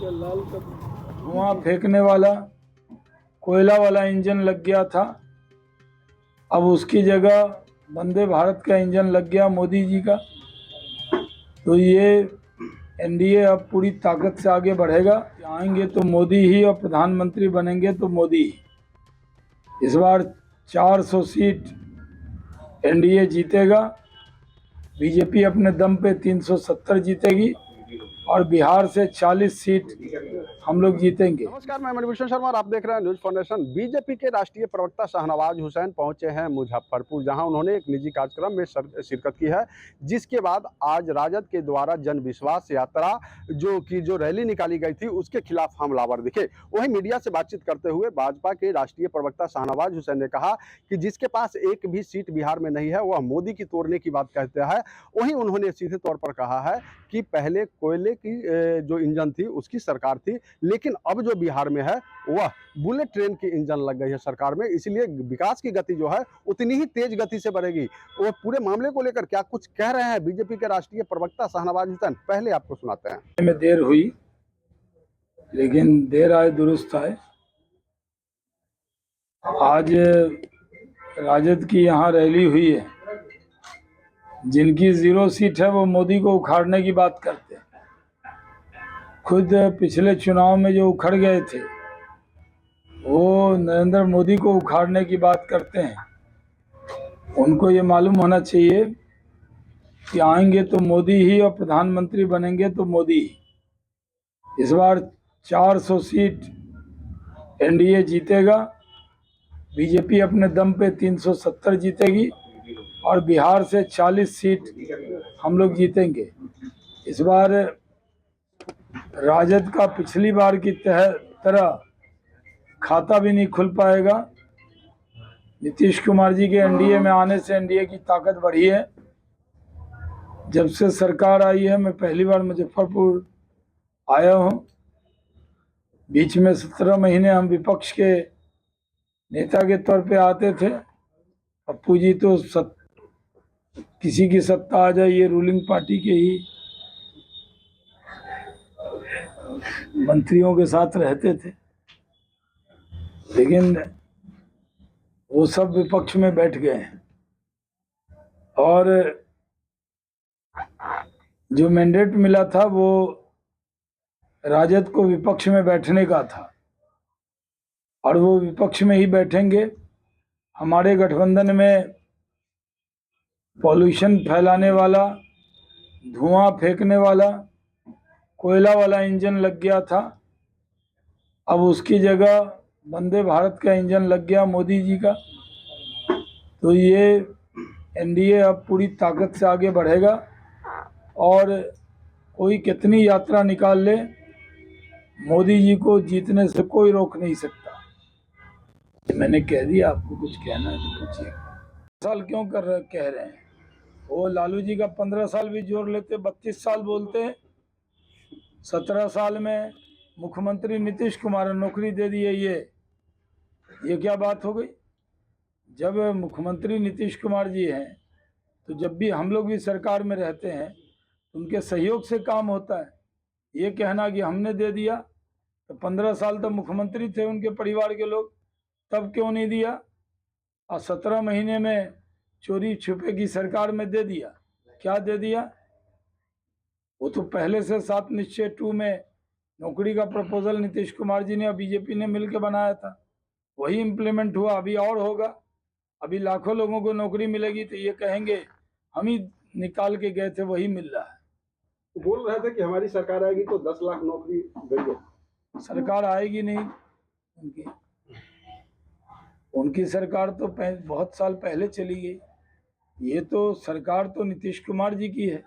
धुआं फेंकने वाला कोयला वाला इंजन लग गया था। अब उसकी जगह वंदे भारत का इंजन लग गया मोदी जी का। तो ये एनडीए अब पूरी ताकत से आगे बढ़ेगा। आएंगे तो मोदी ही और प्रधानमंत्री बनेंगे तो मोदी ही। इस बार 400 सीट एनडीए जीतेगा। बीजेपी अपने दम पे 370 जीतेगी और बिहार से 40 सीट हम लोग जीतेंगे। नमस्कार, मैं मणिभूषण शर्मा और आप देख रहे हैं न्यूज फाउंडेशन। बीजेपी के राष्ट्रीय प्रवक्ता शाहनवाज हुसैन पहुंचे हैं मुजफ्फरपुर, जहां उन्होंने एक निजी कार्यक्रम में शिरकत की है, जिसके बाद आज राजद के द्वारा जन विश्वास यात्रा जो रैली निकाली गई थी उसके खिलाफ हमलावर दिखे। वहीं मीडिया से बातचीत करते हुए भाजपा के राष्ट्रीय प्रवक्ता शाहनवाज हुसैन ने कहा कि जिसके पास एक भी सीट बिहार में नहीं है वह मोदी की तोड़ने की बात कहता है। वहीं उन्होंने सीधे तौर पर कहा है कि पहले कोयले की जो इंजन थी उसकी सरकार थी, लेकिन अब जो बिहार में है वह बुलेट ट्रेन की इंजन लग गई है सरकार में, इसलिए विकास की गति जो है उतनी ही तेज गति से बढ़ेगी। वो पूरे मामले को लेकर क्या कुछ कह रहे हैं बीजेपी के राष्ट्रीय प्रवक्ता शाहनवाज हुसैन, पहले आपको सुनाते हैं। में देर हुई, लेकिन देर आए दुरुस्त आए। आज राजद की यहाँ रैली हुई है। जिनकी 0 सीट है वो मोदी को उखाड़ने की बात करते हैं। खुद पिछले चुनाव में जो उखड़ गए थे वो नरेंद्र मोदी को उखाड़ने की बात करते हैं। उनको ये मालूम होना चाहिए कि आएंगे तो मोदी ही और प्रधानमंत्री बनेंगे तो मोदी ही। इस बार 400 सीट एनडीए जीतेगा। बीजेपी अपने दम पे 370 जीतेगी और बिहार से 40 सीट हम लोग जीतेंगे। इस बार राजद का पिछली बार की तरह खाता भी नहीं खुल पाएगा। नीतीश कुमार जी के एनडीए में आने से एनडीए की ताकत बढ़ी है। जब से सरकार आई है, मैं पहली बार मुजफ्फरपुर आया हूँ। बीच में 17 महीने हम विपक्ष के नेता के तौर पे आते थे। पप्पू जी तो किसी की सत्ता आ जाए ये रूलिंग पार्टी के ही मंत्रियों के साथ रहते थे, लेकिन वो सब विपक्ष में बैठ गए हैं। और जो मैंडेट मिला था वो राजद को विपक्ष में बैठने का था और वो विपक्ष में ही बैठेंगे। हमारे गठबंधन में पॉल्यूशन फैलाने वाला, धुआं फेंकने वाला कोयला वाला इंजन लग गया था। अब उसकी जगह वंदे भारत का इंजन लग गया मोदी जी का। तो ये एनडीए अब पूरी ताकत से आगे बढ़ेगा और कोई कितनी यात्रा निकाल ले, मोदी जी को जीतने से कोई रोक नहीं सकता। मैंने कह दिया, आपको कुछ कहना है तो पूछिए। साल क्यों कह रहे हैं? वो लालू जी का 15 साल भी जोड़ लेते, 32 साल बोलते हैं। 17 साल में मुख्यमंत्री नीतीश कुमार ने नौकरी दे दी है। ये क्या बात हो गई? जब मुख्यमंत्री नीतीश कुमार जी हैं तो जब भी हम लोग भी सरकार में रहते हैं तो उनके सहयोग से काम होता है। ये कहना कि हमने दे दिया, तो 15 साल तो मुख्यमंत्री थे उनके परिवार के लोग, तब क्यों नहीं दिया? और 17 महीने में चोरी छुपे की सरकार में दे दिया। क्या दे दिया? वो तो पहले से 7 निश्चय 2 में नौकरी का प्रपोजल नीतीश कुमार जी ने और बीजेपी ने मिलकर बनाया था, वही इम्प्लीमेंट हुआ। अभी और होगा। अभी लाखों लोगों को नौकरी मिलेगी तो ये कहेंगे हम ही निकाल के गए थे, वही मिल रहा है। बोल रहे थे कि हमारी सरकार आएगी तो 10 लाख नौकरी देंगे। सरकार आएगी नहीं उनकी सरकार तो बहुत साल पहले चली गई। ये तो सरकार तो नीतीश कुमार जी की है।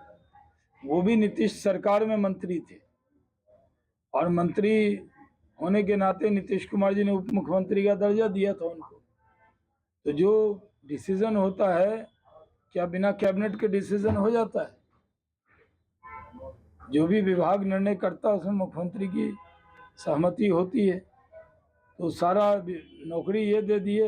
वो भी नीतीश सरकार में मंत्री थे और मंत्री होने के नाते नीतीश कुमार जी ने उप मुख्यमंत्री का दर्जा दिया था उनको। तो जो डिसीजन होता है, क्या बिना कैबिनेट के डिसीजन हो जाता है? जो भी विभाग निर्णय करता है उसमें मुख्यमंत्री की सहमति होती है। तो सारा नौकरी ये दे दिए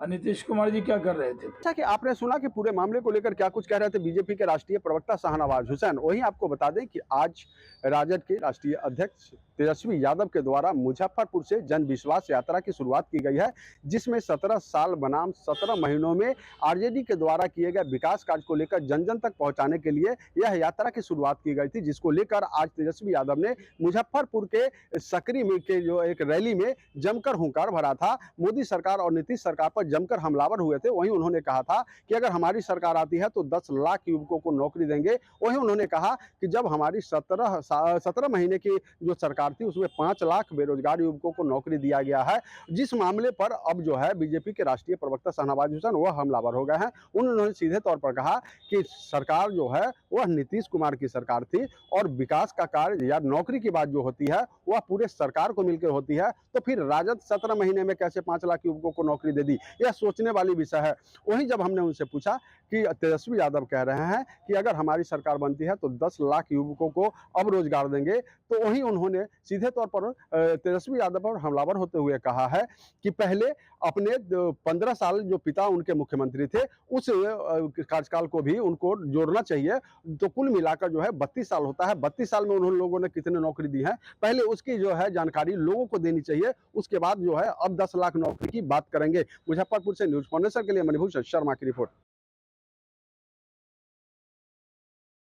और नीतीश कुमार जी क्या कर रहे थे। अच्छा कि आपने सुना कि पूरे मामले को लेकर क्या कुछ कह रहे थे बीजेपी के राष्ट्रीय प्रवक्ता शाहनवाज हुसैन। वहीं आपको बता दें कि आज राजद के राष्ट्रीय अध्यक्ष तेजस्वी यादव के द्वारा मुजफ्फरपुर से जन विश्वास यात्रा की शुरुआत की गई है, जिसमें 17 साल बनाम 17 महीनों में आरजेडी के द्वारा किए गए विकास कार्य को लेकर जन जन तक पहुंचाने के लिए यह यात्रा की शुरुआत की गई थी, जिसको लेकर आज तेजस्वी यादव ने मुजफ्फरपुर के सकरी में के जो एक रैली में जमकर हुंकार भरा था। मोदी सरकार और नीतीश सरकार पर जमकर हमलावर हुए थे। वहीं उन्होंने कहा था कि अगर हमारी सरकार आती है तो 10 लाख युवकों को नौकरी देंगे। वहीं उन्होंने कहा कि जब हमारी 17 महीने की जो सरकार थी उसमें 5 लाख बेरोजगार युवकों को नौकरी दिया गया है, जिस मामले पर अब जो है बीजेपी के राष्ट्रीय प्रवक्ता शाहनवाज हुसैन वह हमलावर हो गए हैं। उन्होंने सीधे तौर पर कहा कि सरकार जो है वह नीतीश कुमार की सरकार थी और विकास का कार्य या नौकरी की बात जो होती है वह पूरे सरकार को मिलकर होती है, तो फिर राजद 17 महीने में कैसे 5 लाख युवकों को नौकरी दे दी, यह सोचने वाली विषय है। वहीं जब हमने उनसे पूछा कि तेजस्वी यादव कह रहे हैं कि अगर हमारी सरकार बनती है तो 10 लाख युवकों को अब रोजगार देंगे, तो वहीं उन्होंने सीधे तौर पर तेजस्वी यादव पर हमलावर होते हुए कहा है कि पहले अपने 15 साल जो पिता उनके मुख्यमंत्री थे उस कार्यकाल को भी उनको जोड़ना चाहिए, तो कुल मिलाकर जो है 32 साल होता है। 32 साल में उन लोगों ने कितने नौकरी दी है पहले उसकी जो है जानकारी लोगों को देनी चाहिए, उसके बाद जो है अब 10 लाख नौकरी की बात करेंगे। मुजफ्फरपुर से न्यूज़ फाउंडेशन के लिए मणिभूषण शर्मा की रिपोर्ट।